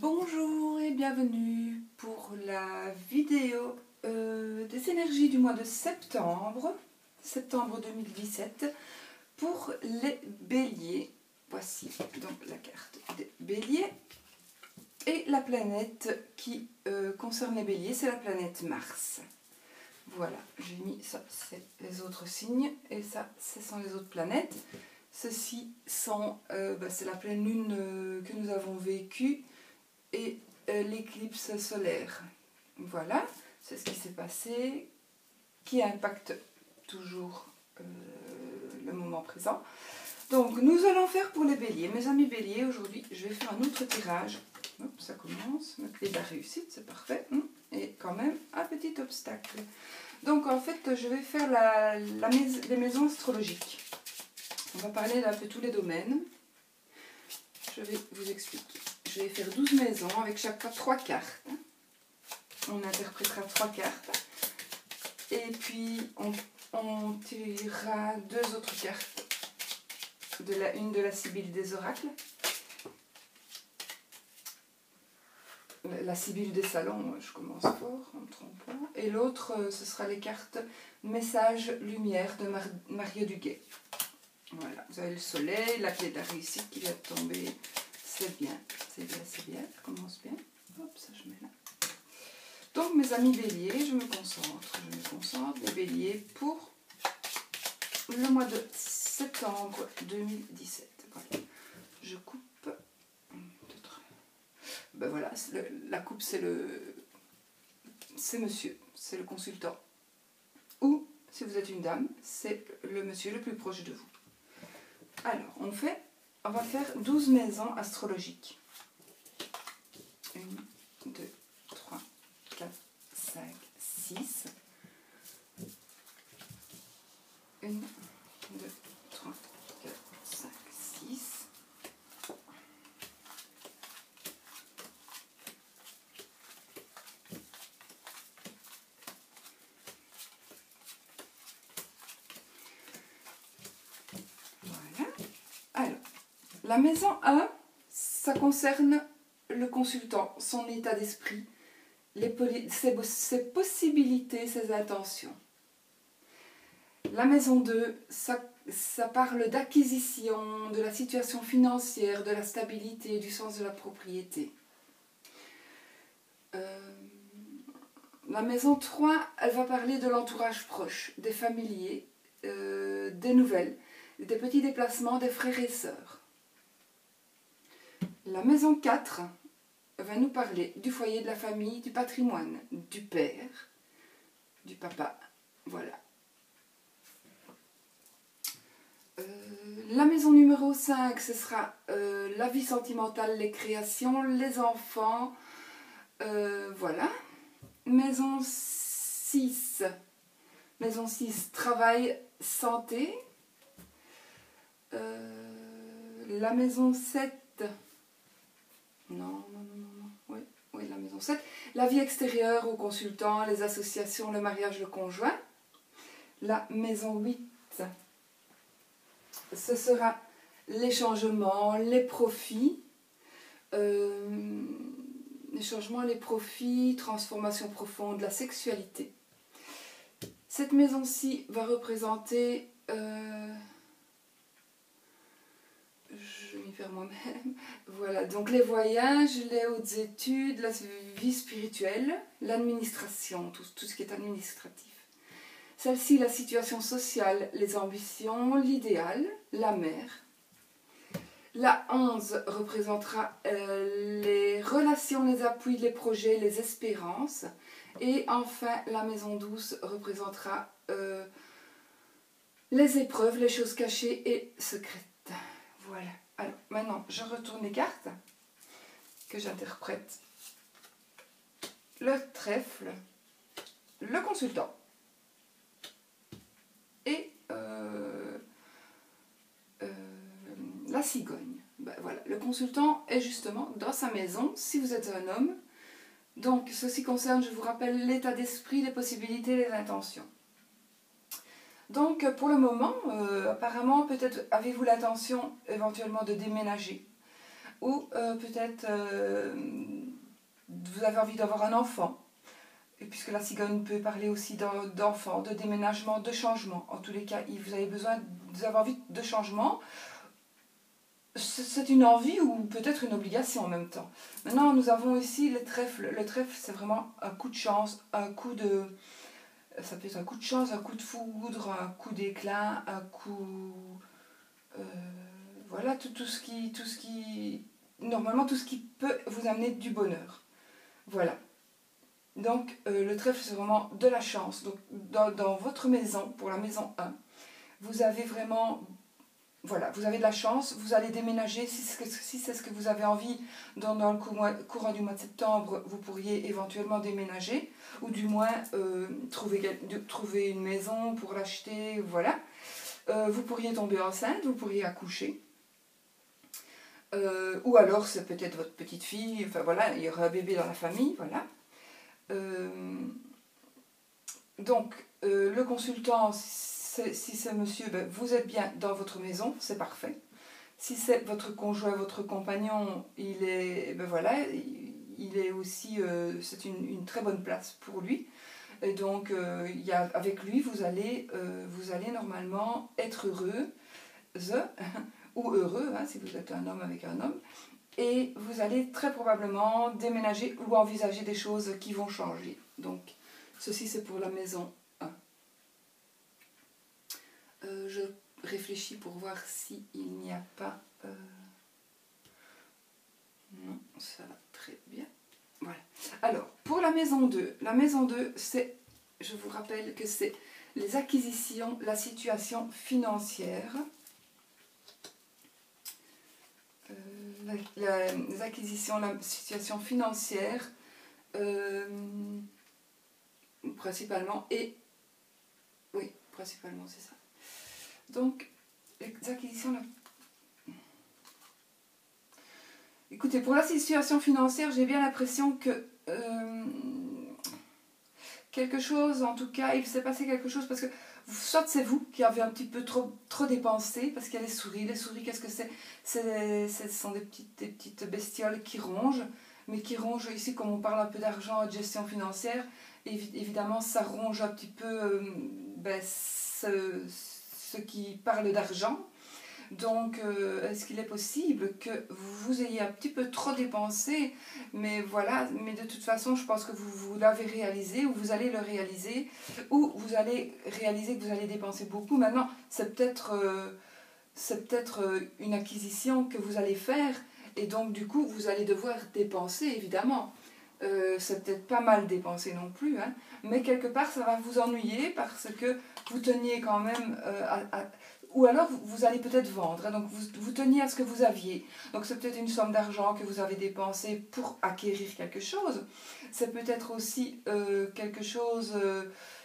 Bonjour et bienvenue pour la vidéo des énergies du mois de septembre 2017 pour les béliers. Voici donc la carte des béliers et la planète qui concerne les béliers, c'est la planète Mars. Voilà, j'ai mis ça, c'est les autres signes et ça, ce sont les autres planètes. Ceci sont, c'est la pleine lune que nous avons vécue et l'éclipse solaire. Voilà, c'est ce qui s'est passé, qui impacte toujours le moment présent. Donc nous allons faire pour les béliers. Mes amis béliers, aujourd'hui je vais faire un autre tirage. Hop, ça commence, ma clé de la réussite, c'est parfait. Et quand même un petit obstacle. Donc en fait je vais faire les maisons astrologiques. On va parler d'un peu tous les domaines. Je vais vous expliquer. Je vais faire 12 maisons avec chaque fois 3 cartes. On interprétera 3 cartes. Et puis on tirera 2 autres cartes. Une de la Sibylle des oracles. La Sibylle des salons, je commence fort en me trompant. Et l'autre, ce sera les cartes Message Lumière de Mario Duguay. Voilà, vous avez le soleil, la clé de la réussite qui vient de tomber. C'est bien, c'est bien, c'est bien. Ça commence bien. Hop, ça je mets là. Donc mes amis béliers, je me concentre. Les béliers pour le mois de septembre 2017. Voilà. Je coupe. Ben voilà, la coupe c'est monsieur, c'est le consultant. Ou si vous êtes une dame, c'est le monsieur le plus proche de vous. Alors, on va faire 12 maisons astrologiques. 1, 2, 3, 4, 5, 6. 1, 2, 3, 4, 5, 6. La maison 1, ça concerne le consultant, son état d'esprit, ses possibilités, ses intentions. La maison 2, ça parle d'acquisition, de la situation financière, de la stabilité, du sens de la propriété. La maison 3, elle va parler de l'entourage proche, des familiers, des nouvelles, des petits déplacements des frères et sœurs. La maison 4 va nous parler du foyer, de la famille, du patrimoine, du père, du papa. Voilà. La maison numéro 5, ce sera la vie sentimentale, les créations, les enfants. Voilà. Maison 6, travail, santé. La maison 7, oui, la maison 7. La vie extérieure aux consultants, les associations, le mariage, le conjoint. La maison 8, ce sera les changements, les profits. Les changements, les profits, transformation profonde, la sexualité. Cette maison-ci va représenter... je vais m'y faire moi-même. Voilà, donc les voyages, les hautes études, la vie spirituelle, l'administration, tout ce qui est administratif. Celle-ci, la situation sociale, les ambitions, l'idéal, la mère. La 11 représentera les relations, les appuis, les projets, les espérances. Et enfin, la maison 12 représentera les épreuves, les choses cachées et secrètes. Voilà. Alors, maintenant, je retourne les cartes que j'interprète. Le trèfle, le consultant et la cigogne. Ben, voilà. Le consultant est justement dans sa maison, si vous êtes un homme. Donc, ceci concerne, je vous rappelle, l'état d'esprit, les possibilités, les intentions. Donc pour le moment, apparemment, peut-être avez-vous l'intention éventuellement de déménager. Ou peut-être vous avez envie d'avoir un enfant. Et puisque la cigogne peut parler aussi d'enfants, de déménagement, de changement. En tous les cas, vous avez besoin, vous avez envie de changement. C'est une envie ou peut-être une obligation en même temps. Maintenant, nous avons ici le trèfle. Le trèfle, c'est vraiment un coup de chance, un coup de... Ça peut être un coup de chance, un coup de foudre, un coup d'éclat, un coup... voilà, tout ce qui... Normalement, tout ce qui peut vous amener du bonheur. Voilà. Donc, le trèfle, c'est vraiment de la chance. Donc, dans votre maison, pour la maison 1, vous avez vraiment... Voilà, vous avez de la chance, vous allez déménager, si c'est ce que vous avez envie, dans le courant du mois de septembre, vous pourriez éventuellement déménager, ou du moins trouver une maison pour l'acheter, voilà. Vous pourriez tomber enceinte, vous pourriez accoucher. Ou alors c'est peut-être votre petite fille, enfin voilà, il y aura un bébé dans la famille, voilà. Donc, le consultant, si c'est monsieur, ben, vous êtes bien dans votre maison, c'est parfait. Si c'est votre conjoint, votre compagnon, il est, ben voilà, il est aussi, c'est une très bonne place pour lui. Et donc, avec lui, vous allez normalement être heureux, ou heureux, hein, si vous êtes un homme avec un homme. Et vous allez très probablement déménager ou envisager des choses qui vont changer. Donc, ceci c'est pour la maison 1. Je réfléchis pour voir s'il n'y a pas... Non, ça va très bien. Voilà. Alors, pour la maison 2, c'est, je vous rappelle que c'est les acquisitions, la situation financière. Les acquisitions, la situation financière, principalement, et... Oui, principalement, c'est ça. Donc, les acquisitions... Écoutez, pour la situation financière, j'ai bien l'impression que... quelque chose, en tout cas, il s'est passé quelque chose, parce que soit c'est vous qui avez un petit peu trop dépensé, parce qu'il y a les souris. Les souris, qu'est-ce que c'est? Ce sont des petites bestioles qui rongent, mais qui rongent ici, comme on parle un peu d'argent et de gestion financière, évidemment, ça ronge un petit peu ce qui parle d'argent. Donc, est-ce qu'il est possible que vous ayez un petit peu trop dépensé, mais voilà, mais de toute façon, je pense que vous l'avez réalisé, ou vous allez le réaliser, ou vous allez réaliser que vous allez dépenser beaucoup. Maintenant, c'est peut-être une acquisition que vous allez faire, et donc du coup, vous allez devoir dépenser, évidemment. C'est peut-être pas mal dépensé non plus, hein, mais quelque part, ça va vous ennuyer parce que vous teniez quand même ou alors vous allez peut-être vendre, hein, donc vous teniez à ce que vous aviez. Donc c'est peut-être une somme d'argent que vous avez dépensée pour acquérir quelque chose. C'est peut-être aussi quelque chose,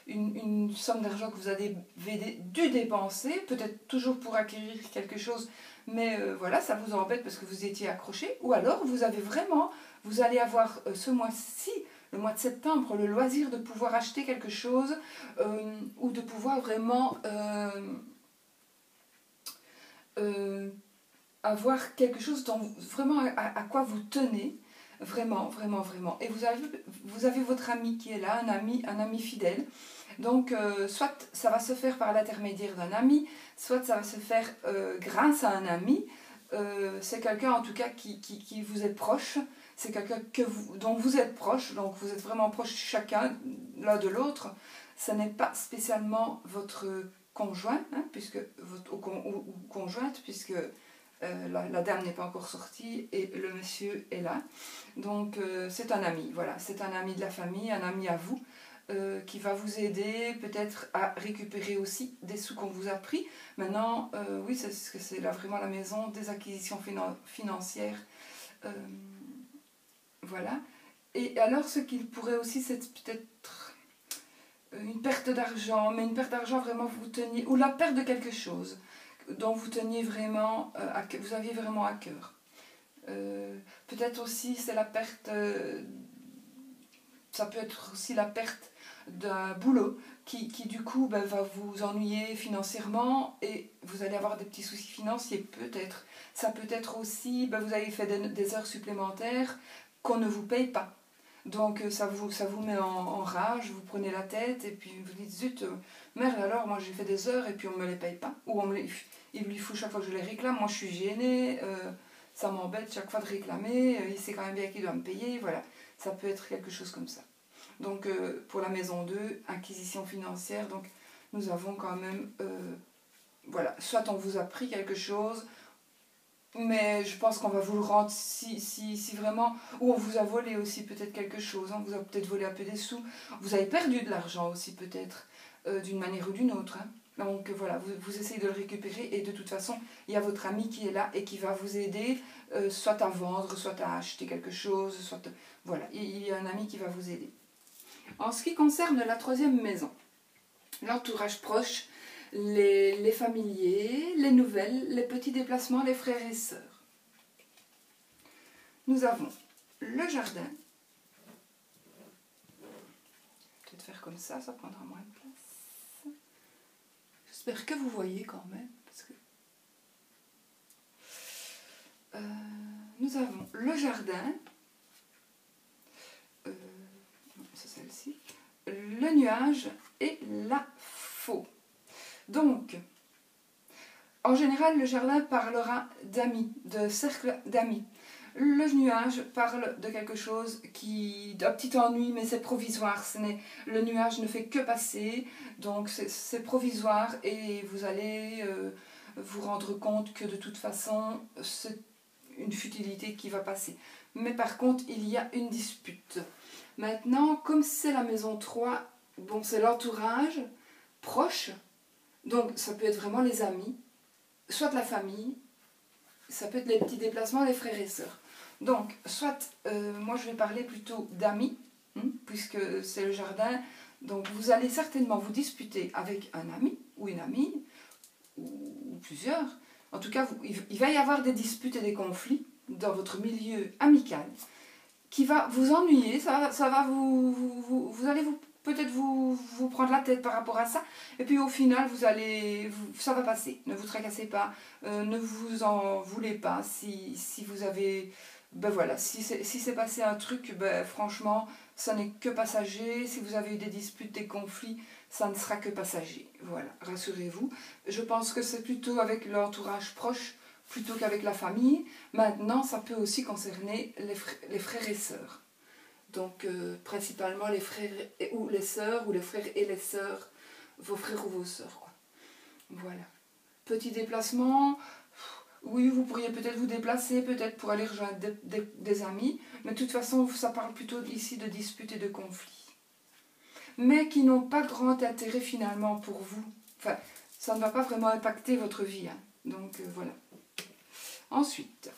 une somme d'argent que vous avez dû dépenser, peut-être toujours pour acquérir quelque chose, mais voilà, ça vous embête parce que vous étiez accroché. Ou alors vous allez avoir ce mois-ci, le mois de septembre, le loisir de pouvoir acheter quelque chose ou de pouvoir vraiment... avoir quelque chose dont vraiment à quoi vous tenez, vraiment. Et vous avez votre ami qui est là, un ami fidèle. Donc, soit ça va se faire par l'intermédiaire d'un ami, soit ça va se faire grâce à un ami. C'est quelqu'un en tout cas qui vous est proche, c'est quelqu'un dont vous êtes proche, donc vous êtes vraiment proches chacun l'un de l'autre. Ce n'est pas spécialement votre conjoint, hein, ou conjointe, puisque la dame n'est pas encore sortie et le monsieur est là. Donc c'est un ami, voilà, c'est un ami de la famille, un ami à vous, qui va vous aider peut-être à récupérer aussi des sous qu'on vous a pris. Maintenant, oui, c'est là vraiment la maison des acquisitions financières. Voilà. Et alors, ce qu'il pourrait aussi, c'est peut-être une perte d'argent, mais une perte d'argent vraiment vous teniez, ou la perte de quelque chose dont vous teniez vraiment, vous aviez vraiment à cœur. Peut-être aussi c'est la perte, ça peut être aussi la perte d'un boulot qui du coup va vous ennuyer financièrement et vous allez avoir des petits soucis financiers peut-être. Ça peut être aussi, vous avez fait des heures supplémentaires qu'on ne vous paye pas. Donc ça vous met en rage, vous prenez la tête et puis vous dites zut, merde alors moi j'ai fait des heures et puis on ne me les paye pas. Ou il lui faut chaque fois que je les réclame, moi je suis gênée, ça m'embête chaque fois de réclamer, il sait quand même bien qu'il doit me payer, voilà. Ça peut être quelque chose comme ça. Donc pour la maison 2, acquisition financière, donc nous avons quand même, voilà, soit on vous a pris quelque chose, mais je pense qu'on va vous le rendre si vraiment, ou on vous a volé aussi peut-être quelque chose, on vous a peut-être volé un peu des sous, vous avez perdu de l'argent aussi peut-être, d'une manière ou d'une autre. Hein. Donc voilà, vous essayez de le récupérer et de toute façon, il y a votre ami qui est là et qui va vous aider, soit à vendre, soit à acheter quelque chose, soit... Voilà, il y a un ami qui va vous aider. En ce qui concerne la troisième maison, l'entourage proche, les familiers, les nouvelles, les petits déplacements, les frères et sœurs. Nous avons le jardin. Je vais peut-être faire comme ça prendra moins de place. J'espère que vous voyez quand même. Parce que nous avons le jardin. C'est celle-ci. Le nuage et la faux. Donc, en général, le jardin parlera d'amis, de cercle d'amis. Le nuage parle de quelque chose d'un petit ennui, mais c'est provisoire. Le nuage ne fait que passer, donc c'est provisoire et vous allez vous rendre compte que de toute façon, c'est une futilité qui va passer. Mais par contre, il y a une dispute. Maintenant, comme c'est la maison 3, bon, c'est l'entourage proche, donc ça peut être vraiment les amis, soit la famille, ça peut être les petits déplacements des frères et sœurs. Donc, soit, moi je vais parler plutôt d'amis, puisque c'est le jardin, donc vous allez certainement vous disputer avec un ami ou une amie, ou plusieurs. En tout cas, il va y avoir des disputes et des conflits dans votre milieu amical qui va vous ennuyer, ça va vous allez peut-être vous prendre la tête par rapport à ça, et puis au final, ça va passer. Ne vous tracassez pas, ne vous en voulez pas si vous avez... Ben voilà, si c'est passé un truc, franchement, ça n'est que passager. Si vous avez eu des disputes, des conflits, ça ne sera que passager. Voilà, rassurez-vous. Je pense que c'est plutôt avec l'entourage proche plutôt qu'avec la famille. Maintenant, ça peut aussi concerner les frères et sœurs. Donc, principalement les frères ou les sœurs, ou les frères et les sœurs, vos frères ou vos sœurs, quoi. Voilà. Petit déplacement, oui, vous pourriez peut-être vous déplacer, peut-être pour aller rejoindre des amis, mais de toute façon, ça parle plutôt ici de disputes et de conflits. Mais qui n'ont pas grand intérêt finalement pour vous. Enfin, ça ne va pas vraiment impacter votre vie. Hein. Donc, voilà. Ensuite,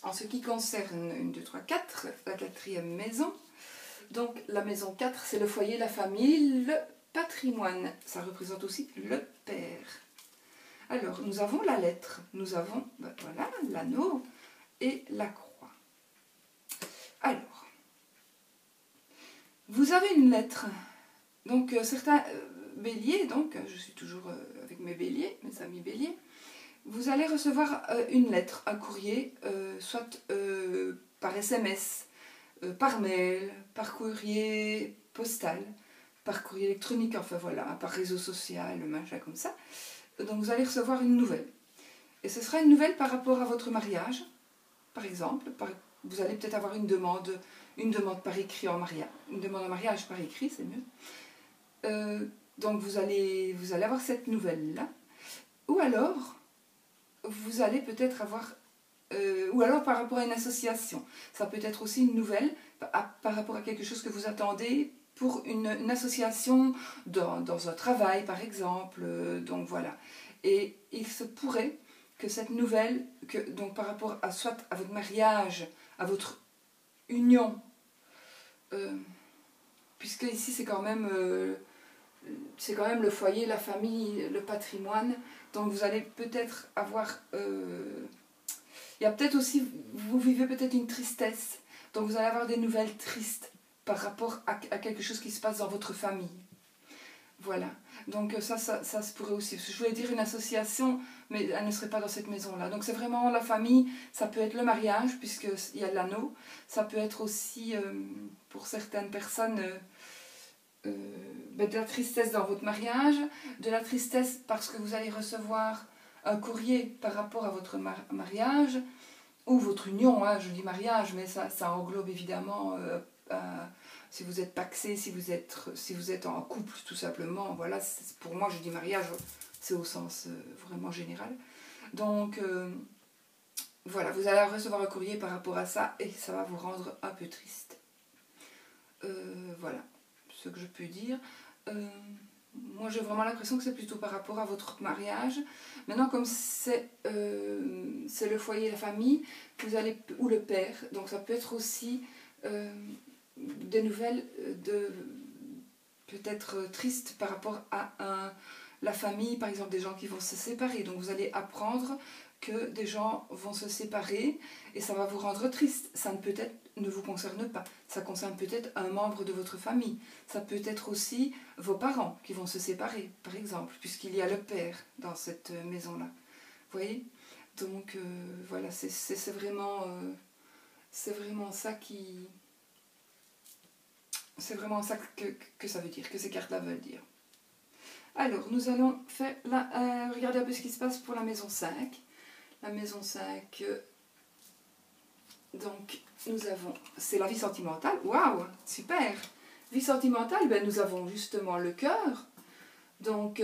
en ce qui concerne 1, 2, 3, 4, la quatrième maison, donc la maison 4, c'est le foyer, la famille, le patrimoine. Ça représente aussi le père. Alors, nous avons la lettre, nous avons, voilà, l'anneau et la croix. Alors, vous avez une lettre. Donc, certains béliers, donc, je suis toujours avec mes béliers, mes amis béliers, vous allez recevoir une lettre, un courrier, soit par SMS, par mail, par courrier postal, par courrier électronique, enfin voilà, par réseau social, machin comme ça. Donc vous allez recevoir une nouvelle. Et ce sera une nouvelle par rapport à votre mariage, par exemple. Vous allez peut-être avoir une demande par écrit en mariage. Une demande en mariage par écrit, c'est mieux. Donc vous allez avoir cette nouvelle-là. Ou alors, vous allez peut-être avoir... ou alors par rapport à une association. Ça peut être aussi une nouvelle par rapport à quelque chose que vous attendez pour une association dans un travail, par exemple. Donc voilà. Et il se pourrait que cette nouvelle, donc par rapport à soit à votre mariage, à votre union, puisque ici c'est quand même le foyer, la famille, le patrimoine, donc vous allez peut-être avoir... il y a peut-être aussi, vous vivez peut-être une tristesse, donc vous allez avoir des nouvelles tristes par rapport à quelque chose qui se passe dans votre famille. Voilà, donc ça se pourrait aussi. Je voulais dire une association, mais elle ne serait pas dans cette maison-là. Donc c'est vraiment la famille, ça peut être le mariage, puisqu'il y a l'anneau. Ça peut être aussi, pour certaines personnes, de la tristesse dans votre mariage, de la tristesse parce que vous allez recevoir un courrier par rapport à votre mariage, ou votre union, hein, je dis mariage, mais ça englobe évidemment... si vous êtes paxé, si vous êtes en couple tout simplement, voilà, pour moi je dis mariage, c'est au sens vraiment général. Donc voilà, vous allez recevoir un courrier par rapport à ça et ça va vous rendre un peu triste. Voilà ce que je peux dire. Moi j'ai vraiment l'impression que c'est plutôt par rapport à votre mariage. Maintenant comme c'est le foyer, la famille, vous allez, ou le père, donc ça peut être aussi des nouvelles peut-être tristes par rapport à la famille, par exemple des gens qui vont se séparer. Donc vous allez apprendre que des gens vont se séparer et ça va vous rendre triste. Ça ne vous concerne pas. Ça concerne peut-être un membre de votre famille. Ça peut être aussi vos parents qui vont se séparer, par exemple, puisqu'il y a le père dans cette maison-là. Vous voyez? Donc voilà, c'est vraiment ça qui... C'est vraiment ça que ça veut dire, que ces cartes-là veulent dire. Alors, nous allons faire regarder un peu ce qui se passe pour la maison 5. La maison 5, donc, nous avons, c'est la vie sentimentale. Waouh, super. Vie sentimentale, ben, nous avons justement le cœur. Donc,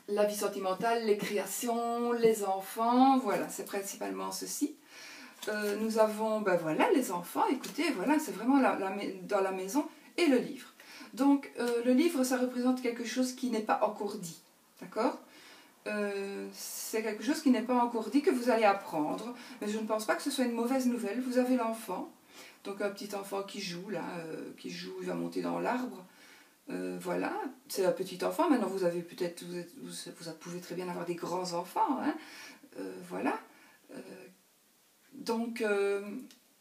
la vie sentimentale, les créations, les enfants, voilà, c'est principalement ceci. Nous avons, ben voilà, les enfants, écoutez, voilà, c'est vraiment dans la maison, et le livre. Donc, le livre, ça représente quelque chose qui n'est pas encore dit, d'accord? C'est quelque chose qui n'est pas encore dit, que vous allez apprendre, mais je ne pense pas que ce soit une mauvaise nouvelle. Vous avez l'enfant, donc un petit enfant qui joue, là, il va monter dans l'arbre, voilà, c'est un petit enfant. Maintenant, vous avez peut-être, vous pouvez très bien avoir des grands enfants, hein, voilà. Donc,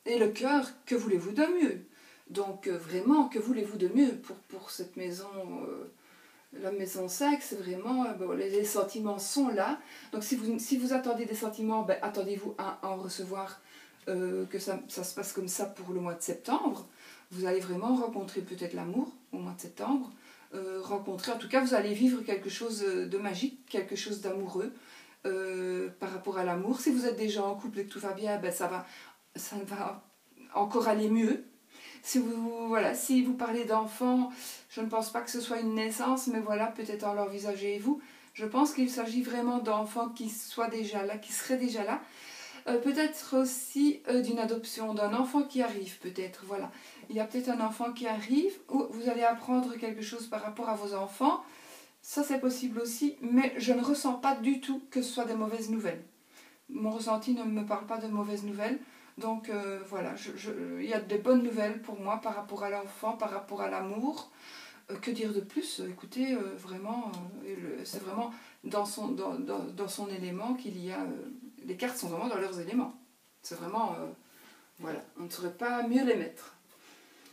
et le cœur, que voulez-vous de mieux? Donc, vraiment, que voulez-vous de mieux pour cette maison? La maison 5, c'est vraiment, bon, les sentiments sont là. Donc, si vous attendez des sentiments, ben, attendez-vous à en recevoir, que ça se passe comme ça pour le mois de septembre. Vous allez vraiment rencontrer peut-être l'amour au mois de septembre. En tout cas, vous allez vivre quelque chose de magique, quelque chose d'amoureux. Par rapport à l'amour. Si vous êtes déjà en couple et que tout va bien, ben ça va encore aller mieux. Si vous parlez d'enfants, je ne pense pas que ce soit une naissance, mais voilà, peut-être en l'envisagez-vous. Je pense qu'il s'agit vraiment d'enfants qui soient déjà là, qui seraient déjà là. Peut-être aussi d'une adoption, d'un enfant qui arrive, peut-être, voilà. Il y a peut-être un enfant qui arrive, où vous allez apprendre quelque chose par rapport à vos enfants. Ça, c'est possible aussi, mais je ne ressens pas du tout que ce soit des mauvaises nouvelles. Mon ressenti ne me parle pas de mauvaises nouvelles. Donc voilà, il y a des bonnes nouvelles pour moi par rapport à l'enfant, par rapport à l'amour. Que dire de plus? Écoutez, vraiment, c'est vraiment dans son élément qu'il y a... les cartes sont vraiment dans leurs éléments. C'est vraiment... voilà, on ne saurait pas mieux les mettre.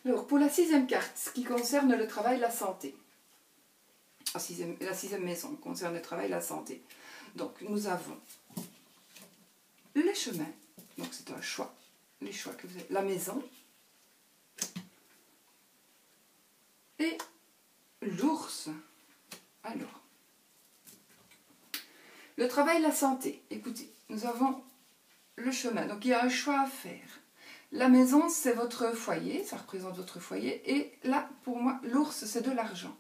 Alors, pour la 6e carte, ce qui concerne le travail et la santé. La 6e maison concerne le travail et la santé. Donc, nous avons les chemins. Donc, c'est un choix. Les choix que vous avez. La maison. Et l'ours. Alors, le travail et la santé. Écoutez, nous avons le chemin. Donc, il y a un choix à faire. La maison, c'est votre foyer. Ça représente votre foyer. Et là, pour moi, l'ours, c'est de l'argent.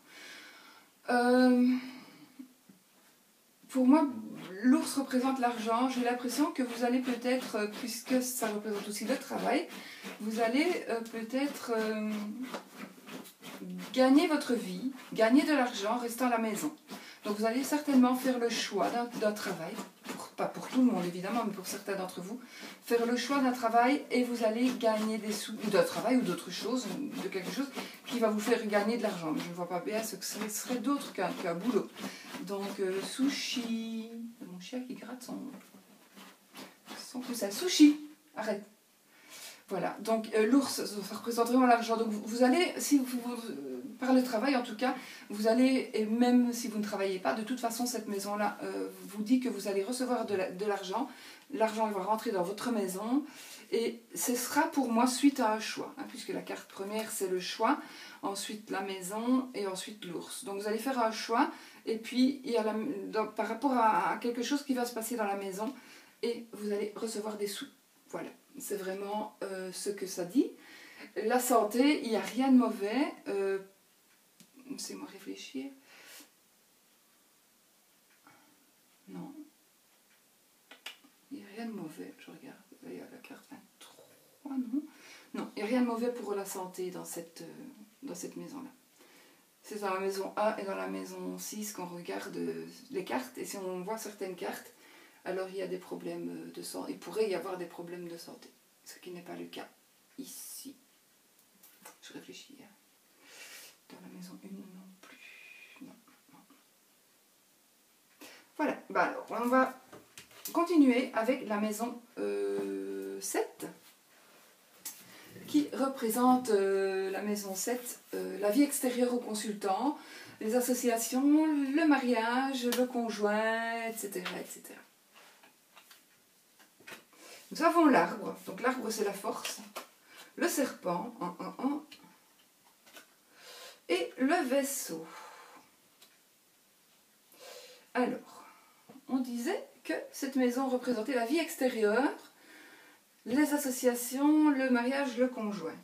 Pour moi, l'ours représente l'argent. J'ai l'impression que vous allez peut-être, puisque ça représente aussi le travail, vous allez peut-être gagner votre vie, gagner de l'argent en restant à la maison. Donc vous allez certainement faire le choix d'un travail, pas pour tout le monde évidemment, mais pour certains d'entre vous, faire le choix d'un travail et vous allez gagner des sous, ou d'un travail ou d'autre chose, de quelque chose qui va vous faire gagner de l'argent. Mais je ne vois pas bien ce que ce serait d'autre qu'un boulot. Donc sushi, mon chien qui gratte son coussin, sushi, arrête. Voilà, donc l'ours, ça représente vraiment l'argent. Donc vous allez, si par le travail en tout cas, vous allez, et même si vous ne travaillez pas, de toute façon cette maison-là vous dit que vous allez recevoir de l'argent. L'argent va rentrer dans votre maison et ce sera pour moi suite à un choix, hein, puisque la carte première c'est le choix, ensuite la maison et ensuite l'ours. Donc vous allez faire un choix et puis il y a par rapport à quelque chose qui va se passer dans la maison et vous allez recevoir des sous. Voilà. C'est vraiment ce que ça dit. La santé, il n'y a rien de mauvais. Laissez-moi réfléchir. Non. Il n'y a rien de mauvais. Je regarde. Il y a la carte 23, non. Non, il n'y a rien de mauvais pour la santé dans cette maison-là. C'est dans la maison A et dans la maison 6 qu'on regarde les cartes. Et si on voit certaines cartes, alors il y a des problèmes de santé. Il pourrait y avoir des problèmes de santé. Ce qui n'est pas le cas ici. Je réfléchis. Dans la maison 1 non plus. Non, non. Voilà. Bah alors, on va continuer avec la maison 7. Qui représente la maison 7, la vie extérieure aux consultants, les associations, le mariage, le conjoint, etc. etc. Nous avons l'arbre, donc l'arbre c'est la force, le serpent, et le vaisseau. Alors, on disait que cette maison représentait la vie extérieure, les associations, le mariage, le conjoint.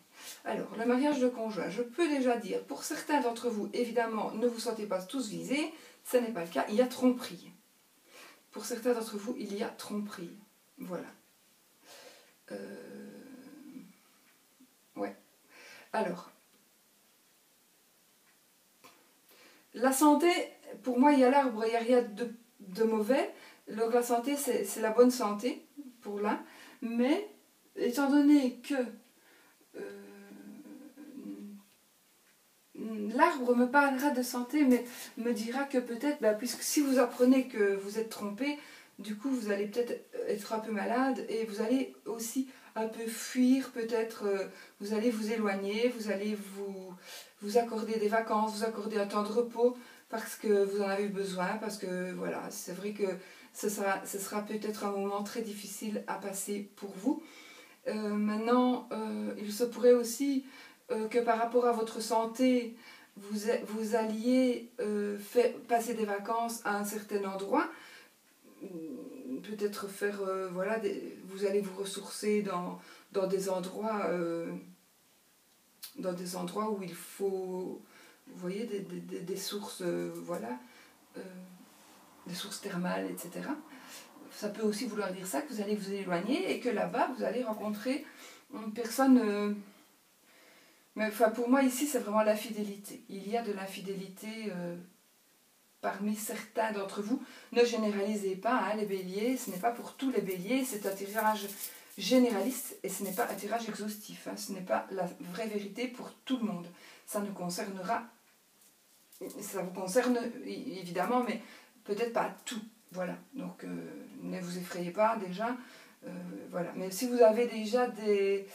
Alors, le mariage, le conjoint, je peux déjà dire, pour certains d'entre vous, évidemment, ne vous sentez pas tous visés, ce n'est pas le cas, il y a tromperie. Pour certains d'entre vous, il y a tromperie. Voilà. Ouais. Alors, la santé, pour moi, il y a l'arbre, il n'y a rien de mauvais. Donc la santé, c'est la bonne santé, pour là. Mais, étant donné que l'arbre me parlera de santé, mais me dira que peut-être, puisque si vous apprenez que vous êtes trompé, du coup, vous allez peut-être être un peu malade et vous allez aussi un peu fuir, peut-être, vous allez vous éloigner, vous allez vous accorder des vacances, vous accorder un temps de repos parce que vous en avez besoin, parce que voilà, c'est vrai que ce sera peut-être un moment très difficile à passer pour vous. Maintenant, il se pourrait aussi que par rapport à votre santé, vous alliez passer des vacances à un certain endroit, peut-être faire, voilà, vous allez vous ressourcer dans des endroits où il faut, vous voyez, des sources, voilà, des sources thermales, etc. Ça peut aussi vouloir dire ça, que vous allez vous éloigner et que là-bas, vous allez rencontrer une personne... mais enfin, pour moi, ici, c'est vraiment l'infidélité. Il y a de l'infidélité parmi certains d'entre vous. Ne généralisez pas, hein, les béliers. Ce n'est pas pour tous les béliers. C'est un tirage généraliste et ce n'est pas un tirage exhaustif. Hein, ce n'est pas la vraie vérité pour tout le monde. Ça ne concernera... Ça vous concerne, évidemment, mais peut-être pas tout. Voilà, donc ne vous effrayez pas déjà, voilà. Mais si vous avez déjà des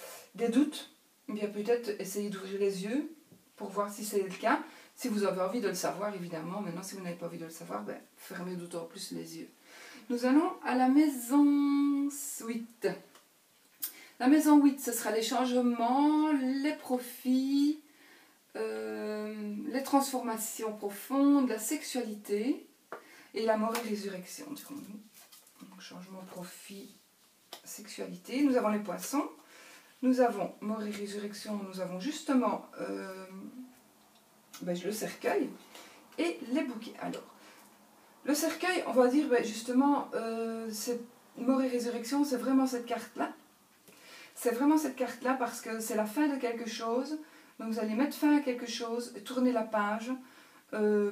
doutes, eh bien peut-être essayez d'ouvrir les yeux pour voir si c'est le cas. Si vous avez envie de le savoir, évidemment. Maintenant, si vous n'avez pas envie de le savoir, fermez d'autant plus les yeux. Nous allons à la maison 8. La maison 8, ce sera les changements, les profits, les transformations profondes, la sexualité et la mort et résurrection, dirons-nous. Donc, changement, profit, sexualité. Nous avons les poissons. Nous avons mort et résurrection. Nous avons justement le cercueil et les bouquets. Alors, le cercueil, on va dire justement, mort et résurrection, c'est vraiment cette carte-là. C'est vraiment cette carte-là parce que c'est la fin de quelque chose. Donc, vous allez mettre fin à quelque chose, tourner la page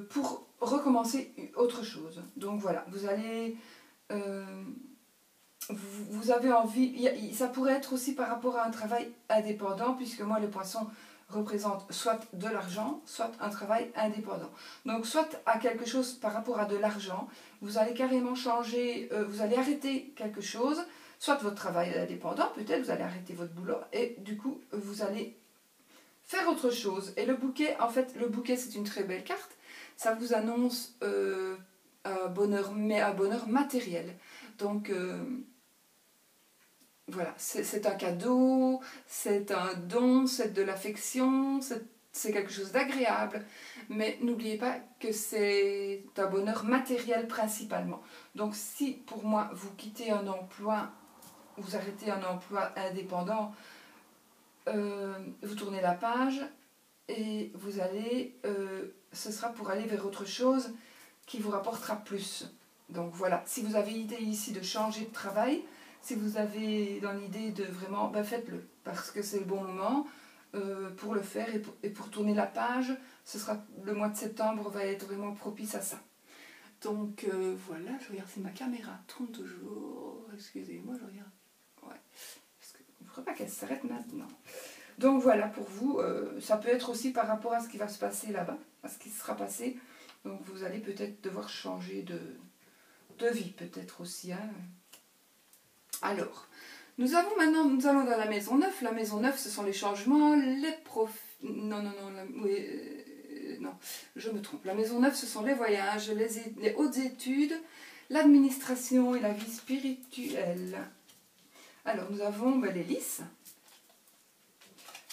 pour recommencer autre chose. Donc voilà, vous allez... vous avez envie... Ça pourrait être aussi par rapport à un travail indépendant, puisque moi, les poissons représentent soit de l'argent, soit un travail indépendant. Donc soit à quelque chose par rapport à de l'argent, vous allez carrément changer, vous allez arrêter quelque chose, soit votre travail indépendant, peut-être vous allez arrêter votre boulot et du coup vous allez faire autre chose. Et le bouquet, en fait, le bouquet c'est une très belle carte, ça vous annonce un bonheur, mais un bonheur matériel. Donc voilà, c'est un cadeau, c'est un don, c'est de l'affection, c'est quelque chose d'agréable, mais n'oubliez pas que c'est un bonheur matériel principalement. Donc si pour moi vous quittez un emploi, vous arrêtez un emploi indépendant, vous tournez la page et vous allez, ce sera pour aller vers autre chose qui vous rapportera plus. Donc voilà, si vous avez idée ici de changer de travail, si vous avez dans l'idée de vraiment, ben faites-le, parce que c'est le bon moment pour le faire et pour tourner la page. Le mois de septembre va être vraiment propice à ça. Donc voilà, je regarde si ma caméra tourne toujours. Excusez-moi, je regarde. Ouais, parce que je ne voudrais pas qu'elle s'arrête maintenant. Donc voilà pour vous, ça peut être aussi par rapport à ce qui va se passer là-bas, à ce qui sera passé. Donc vous allez peut-être devoir changer de vie, peut-être aussi. Hein. Alors, nous allons dans la maison 9. La maison 9, ce sont les changements, les Non, je me trompe. La maison 9, ce sont les voyages, les hautes études, l'administration et la vie spirituelle. Alors, nous avons les lys.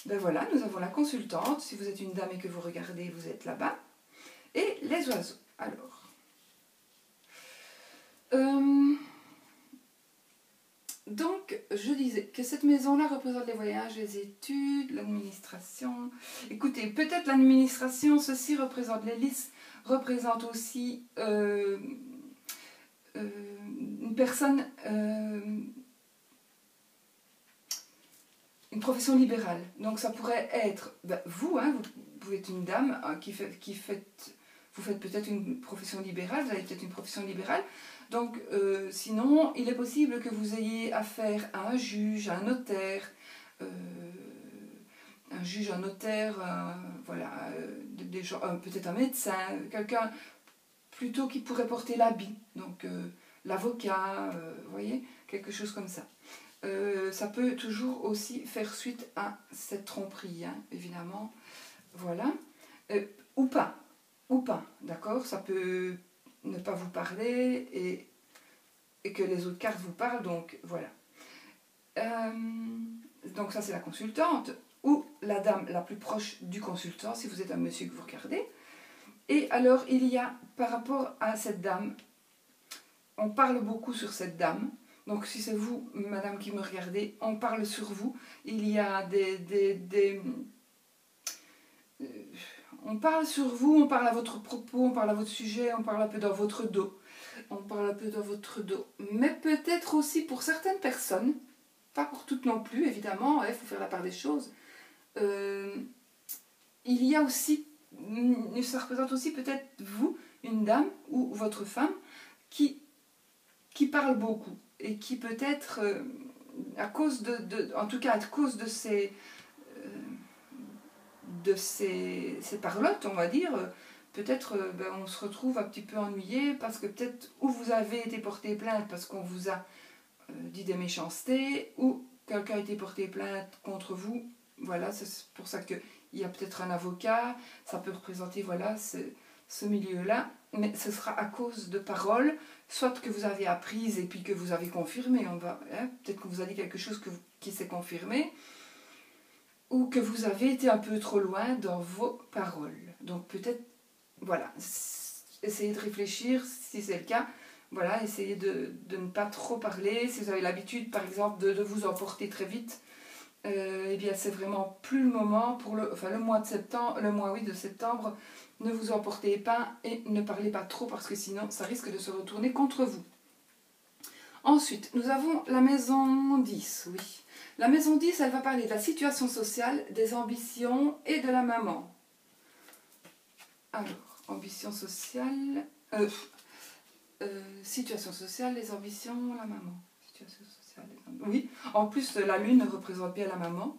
Ben voilà, nous avons la consultante. Si vous êtes une dame et que vous regardez, vous êtes là-bas. Et les oiseaux. Alors... Donc, je disais que cette maison-là représente les voyages, les études, l'administration. Écoutez, peut-être l'administration, ceci représente les lys, représente aussi une personne, une profession libérale. Donc, ça pourrait être vous, hein, vous êtes une dame hein, vous faites peut-être une profession libérale, vous avez peut-être une profession libérale. Donc, sinon, il est possible que vous ayez affaire à un juge, à un notaire, voilà, peut-être un médecin, quelqu'un plutôt qui pourrait porter l'habit, donc l'avocat, vous voyez, quelque chose comme ça. Ça peut toujours aussi faire suite à cette tromperie, hein, évidemment, voilà, ou pas, d'accord, ça peut ne pas vous parler et que les autres cartes vous parlent, donc voilà. Donc ça c'est la consultante ou la dame la plus proche du consultant si vous êtes un monsieur que vous regardez. Et alors il y a par rapport à cette dame, on parle beaucoup sur cette dame. Donc si c'est vous, madame qui me regardez, on parle sur vous. Il y a on parle sur vous, on parle à votre propos, on parle à votre sujet, on parle un peu dans votre dos. Mais peut-être aussi pour certaines personnes, pas pour toutes non plus, évidemment, il faut faire la part des choses. Il y a aussi, ça représente aussi peut-être vous, une dame ou votre femme, qui parle beaucoup et qui peut-être, à cause en tout cas à cause de ces parlottes, on va dire, peut-être on se retrouve un petit peu ennuyé parce que peut-être ou vous avez été porté plainte parce qu'on vous a dit des méchancetés ou quelqu'un a été porté plainte contre vous. Voilà, c'est pour ça qu'il y a peut-être un avocat, ça peut représenter voilà, ce milieu-là, mais ce sera à cause de paroles, soit que vous avez apprises et puis que vous avez confirmé, peut-être que vous avez dit quelque chose qui s'est confirmé, ou que vous avez été un peu trop loin dans vos paroles. Donc peut-être, voilà, essayez de réfléchir si c'est le cas. Voilà, essayez de ne pas trop parler. Si vous avez l'habitude, par exemple, de vous emporter très vite, eh bien c'est vraiment plus le moment pour le mois de septembre, de septembre. Ne vous emportez pas et ne parlez pas trop parce que sinon ça risque de se retourner contre vous. Ensuite, nous avons la maison 10, oui. La maison 10, elle va parler de la situation sociale, des ambitions et de la maman. Alors, ambition sociale... situation sociale, les ambitions, la maman. Situation sociale, les ambitions. Oui, en plus, la lune représente bien la maman.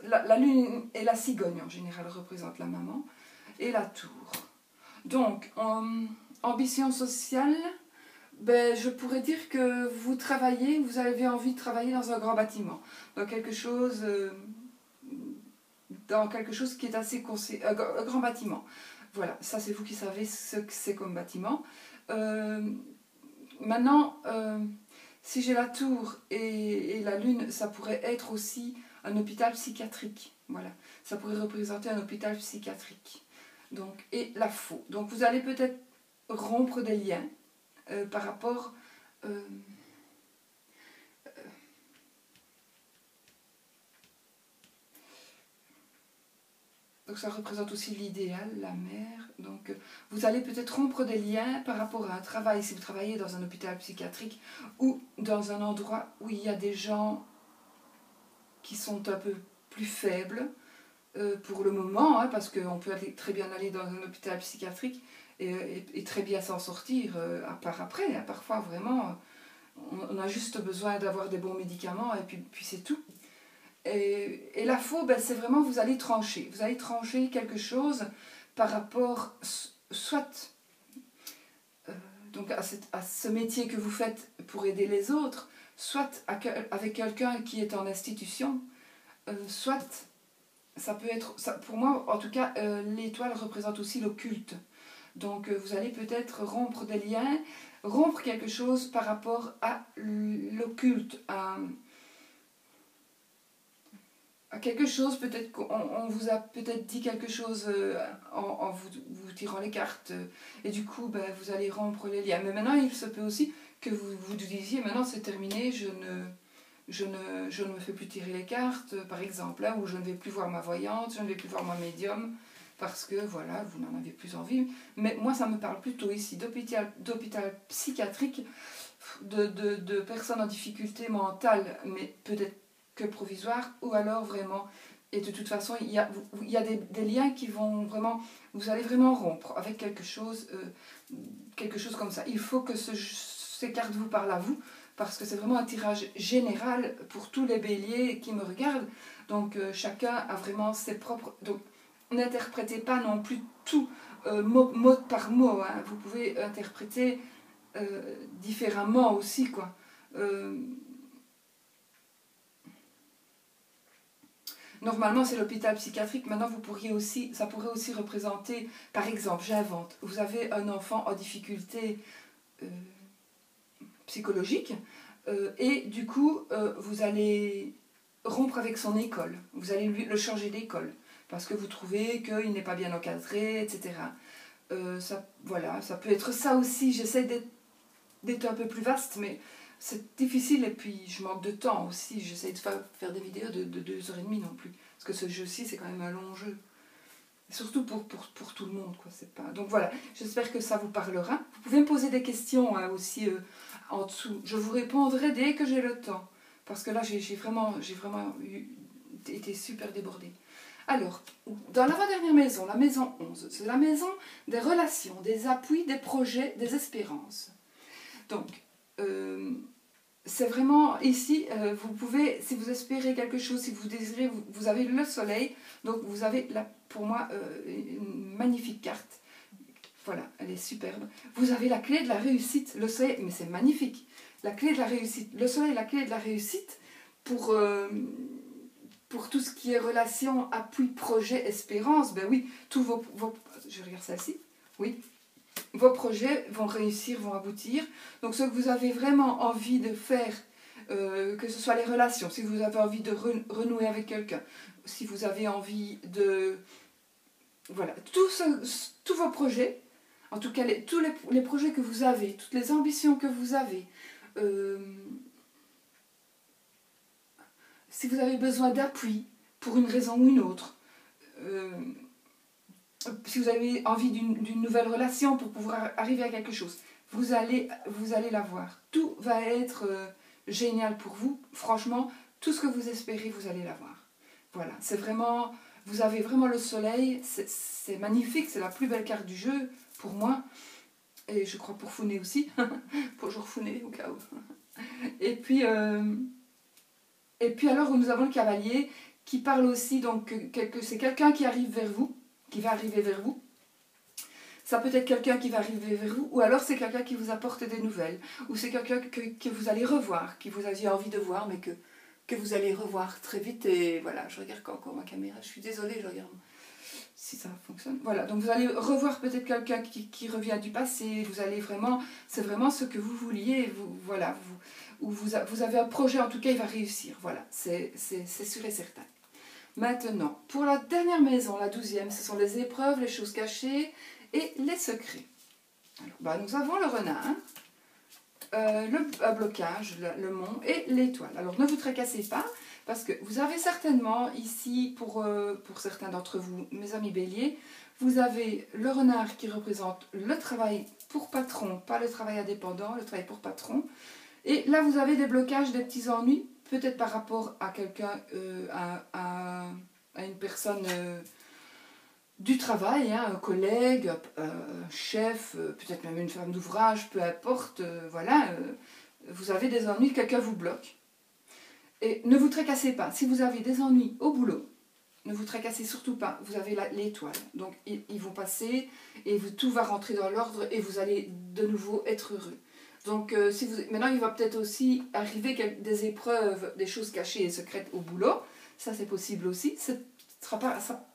La lune et la cigogne, en général, représentent la maman. Et la tour. Donc, ambition sociale... ben, je pourrais dire que vous avez envie de travailler dans un grand bâtiment, dans quelque chose, qui est assez un grand bâtiment. Voilà, ça c'est vous qui savez ce que c'est comme bâtiment. Maintenant, si j'ai la tour et la lune, ça pourrait être aussi un hôpital psychiatrique. Voilà, ça pourrait représenter un hôpital psychiatrique. Donc, et la faux. Donc vous allez peut-être rompre des liens par rapport... donc ça représente aussi l'idéal, la mer. Donc vous allez peut-être rompre des liens par rapport à un travail, si vous travaillez dans un hôpital psychiatrique ou dans un endroit où il y a des gens qui sont un peu plus faibles pour le moment, hein, parce qu'on peut très bien aller dans un hôpital psychiatrique et très bien s'en sortir, à part après. Hein, parfois, vraiment, on a juste besoin d'avoir des bons médicaments et puis c'est tout. Et la faux, ben, c'est vraiment, vous allez trancher. Vous allez trancher quelque chose par rapport, soit donc à ce métier que vous faites pour aider les autres, soit avec quelqu'un qui est en institution, soit ça peut être, pour moi en tout cas, l'étoile représente aussi l'occulte. Donc vous allez peut-être rompre des liens, rompre quelque chose par rapport à l'occulte, à quelque chose, peut-être qu'on vous a peut-être dit quelque chose en vous tirant les cartes, et du coup ben, vous allez rompre les liens. Mais maintenant il se peut aussi que vous disiez maintenant c'est terminé, je ne me fais plus tirer les cartes, par exemple, hein, ou je ne vais plus voir ma voyante, je ne vais plus voir mon médium, parce que voilà, vous n'en avez plus envie. Mais moi ça me parle plutôt ici d'hôpital psychiatrique, de personnes en difficulté mentale, mais peut-être que provisoire, ou alors vraiment, et de toute façon il y a des liens qui vont vraiment, vous allez vraiment rompre avec quelque chose comme ça. Il faut que ces cartes vous parlent à vous, parce que c'est vraiment un tirage général pour tous les béliers qui me regardent, donc chacun a vraiment ses propres... Donc n'interprétez pas non plus tout mot par mot, hein. Vous pouvez interpréter différemment aussi, quoi. Normalement, c'est l'hôpital psychiatrique. Maintenant, ça pourrait aussi représenter, par exemple, j'invente, vous avez un enfant en difficulté psychologique, et du coup, vous allez rompre avec son école. Vous allez le changer d'école, parce que vous trouvez qu'il n'est pas bien encadré, etc. Voilà, ça peut être ça aussi. J'essaie d'être un peu plus vaste, mais c'est difficile, et puis je manque de temps aussi. J'essaie de faire des vidéos de 2h30 non plus, parce que ce jeu-ci c'est quand même un long jeu, et surtout pour tout le monde, quoi. C'est pas... Donc voilà, j'espère que ça vous parlera. Vous pouvez me poser des questions, hein, aussi en dessous, je vous répondrai dès que j'ai le temps, parce que là j'ai vraiment été super débordée. Alors, dans l'avant-dernière maison, la maison 11, c'est la maison des relations, des appuis, des projets, des espérances. Donc, c'est vraiment ici, vous pouvez, si vous espérez quelque chose, si vous désirez, vous avez le soleil, donc vous avez là, pour moi, une magnifique carte. Voilà, elle est superbe. Vous avez la clé de la réussite, le soleil, mais c'est magnifique. La clé de la réussite, le soleil est la clé de la réussite pour tout ce qui est relation, appui, projet, espérance. Ben oui, tous je regarde celle-ci, oui. Vos projets vont réussir, vont aboutir. Donc ce que vous avez vraiment envie de faire, que ce soit les relations, si vous avez envie de renouer avec quelqu'un, si vous avez envie de... Voilà, tous vos projets, en tout cas tous les projets que vous avez, toutes les ambitions que vous avez, si vous avez besoin d'appui pour une raison ou une autre, si vous avez envie d'une nouvelle relation pour pouvoir arriver à quelque chose, vous allez l'avoir. Tout va être génial pour vous. Franchement, tout ce que vous espérez, vous allez l'avoir. Voilà, c'est vraiment... Vous avez vraiment le soleil, c'est magnifique, c'est la plus belle carte du jeu pour moi. Et je crois pour Founé aussi. Bonjour Founé, au cas où. Et puis alors, nous avons le cavalier qui parle aussi, donc c'est quelqu'un qui arrive vers vous, qui va arriver vers vous. Ça peut être quelqu'un qui va arriver vers vous, ou alors c'est quelqu'un qui vous apporte des nouvelles, ou c'est quelqu'un que vous allez revoir, que vous aviez envie de voir, mais que vous allez revoir très vite. Et voilà, je regarde encore ma caméra, je suis désolée, je regarde si ça fonctionne. Voilà, donc vous allez revoir peut-être quelqu'un qui revient du passé, vous allez vraiment, c'est vraiment ce que vous vouliez, voilà, vous avez un projet, en tout cas il va réussir, voilà, c'est sûr et certain. Maintenant, pour la dernière maison, la 12e, ce sont les épreuves, les choses cachées et les secrets. Alors, nous avons le renard, le blocage, le mont et l'étoile. Alors ne vous tracassez pas, parce que vous avez certainement ici, pour certains d'entre vous, mes amis béliers, vous avez le renard qui représente le travail pour patron, pas le travail indépendant, le travail pour patron. Et là, vous avez des blocages, des petits ennuis, peut-être par rapport à quelqu'un, à une personne du travail, hein, un collègue, un chef, peut-être même une femme d'ouvrage, peu importe, voilà, vous avez des ennuis, quelqu'un vous bloque. Et ne vous tracassez pas, si vous avez des ennuis au boulot, ne vous tracassez surtout pas, vous avez l'étoile. Donc ils vont passer et tout va rentrer dans l'ordre et vous allez de nouveau être heureux. Donc maintenant il va peut-être aussi arriver des épreuves, des choses cachées et secrètes au boulot, ça c'est possible aussi,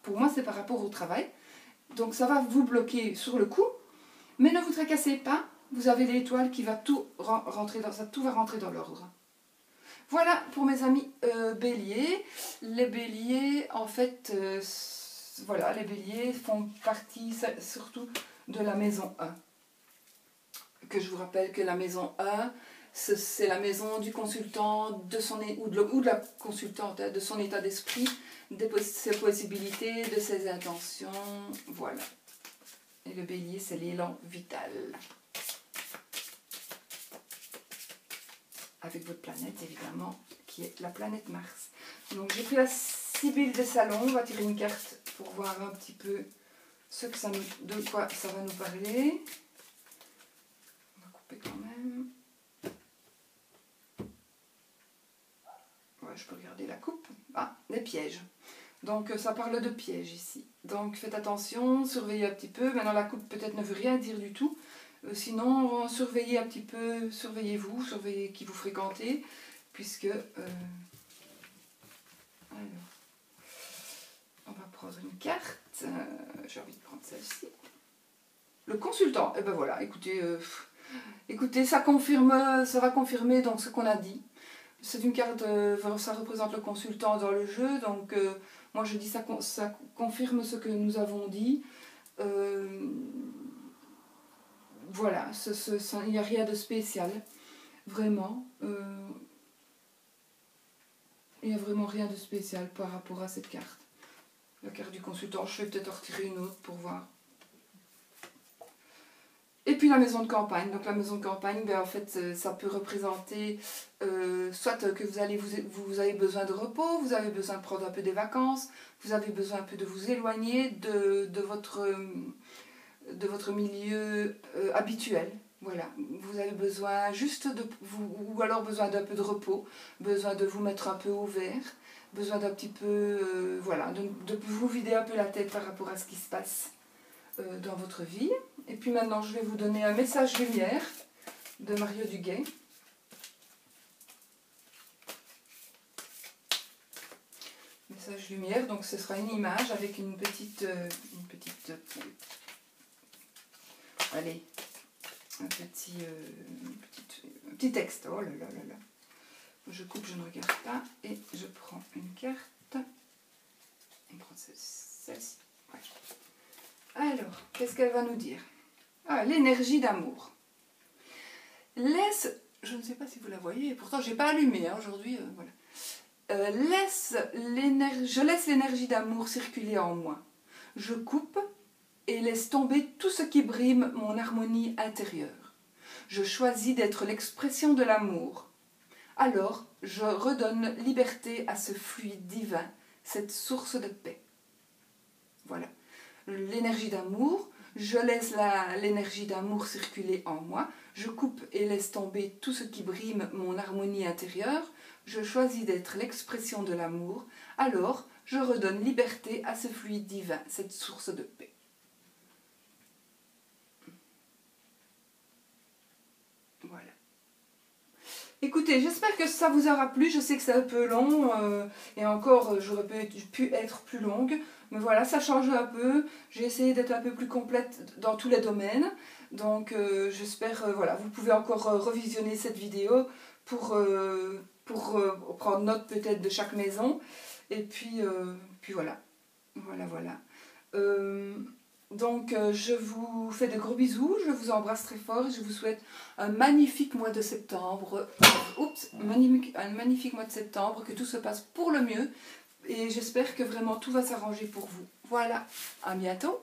pour moi c'est par rapport au travail. Donc ça va vous bloquer sur le coup, mais ne vous tracassez pas, vous avez l'étoile qui va tout va rentrer dans l'ordre. Voilà pour mes amis béliers. Les béliers, en fait, voilà, les béliers font partie surtout de la maison 1. Que je vous rappelle que la maison 1, c'est la maison du consultant, ou de la consultante, de son état d'esprit, de ses possibilités, de ses intentions, voilà. Et le bélier, c'est l'élan vital. Avec votre planète, évidemment, qui est la planète Mars. Donc j'ai pris la Sibylle des salons, on va tirer une carte pour voir un petit peu de quoi ça va nous parler. On va couper quand même. Ouais, je peux regarder la coupe. Ah, les pièges. Donc ça parle de pièges ici. Donc faites attention, surveillez un petit peu. Maintenant la coupe peut-être ne veut rien dire du tout. Sinon, surveillez un petit peu, surveillez-vous, surveillez qui vous fréquentez, puisque... alors, on va prendre une carte. J'ai envie de prendre celle-ci. Le consultant. Et ben voilà, écoutez, ça va confirmer donc ce qu'on a dit. C'est une carte, ça représente le consultant dans le jeu, donc moi je dis ça confirme ce que nous avons dit. Voilà, il n'y a rien de spécial, vraiment. Il n'y a vraiment rien de spécial par rapport à cette carte. La carte du consultant, je vais peut-être en retirer une autre pour voir. Et puis la maison de campagne. Donc la maison de campagne, ben, en fait, ça peut représenter soit que vous avez besoin de repos, vous avez besoin de prendre un peu des vacances, vous avez besoin un peu de vous éloigner de votre milieu habituel. Voilà, vous avez besoin juste ou alors besoin d'un peu de repos, besoin de vous mettre un peu au vert, besoin d'un petit peu, voilà, de vous vider un peu la tête par rapport à ce qui se passe dans votre vie. Et puis maintenant, je vais vous donner un message lumière de Mario Duguay. Message lumière, donc ce sera une image avec une petite allez, un petit texte. Oh là là là là. Je coupe, je ne regarde pas et je prends une carte. On prend celle-ci. Ouais. Alors, qu'est-ce qu'elle va nous dire? Ah, l'énergie d'amour. Je ne sais pas si vous la voyez, pourtant je n'ai pas allumé hein, aujourd'hui. Voilà. Je laisse l'énergie d'amour circuler en moi. Je coupe et laisse tomber tout ce qui brime mon harmonie intérieure. Je choisis d'être l'expression de l'amour. Alors, je redonne liberté à ce fluide divin, cette source de paix. Voilà. L'énergie d'amour, je laisse l'énergie d'amour circuler en moi. Je coupe et laisse tomber tout ce qui brime mon harmonie intérieure. Je choisis d'être l'expression de l'amour. Alors, je redonne liberté à ce fluide divin, cette source de paix. Écoutez, j'espère que ça vous aura plu. Je sais que c'est un peu long et encore j'aurais pu être plus longue. Mais voilà, ça change un peu. J'ai essayé d'être un peu plus complète dans tous les domaines. Donc j'espère, voilà, vous pouvez encore revisionner cette vidéo pour prendre note peut-être de chaque maison. Et puis voilà. Voilà. Donc je vous fais de gros bisous, je vous embrasse très fort et je vous souhaite un magnifique mois de septembre. Un magnifique mois de septembre, que tout se passe pour le mieux et j'espère que vraiment tout va s'arranger pour vous. Voilà, à bientôt.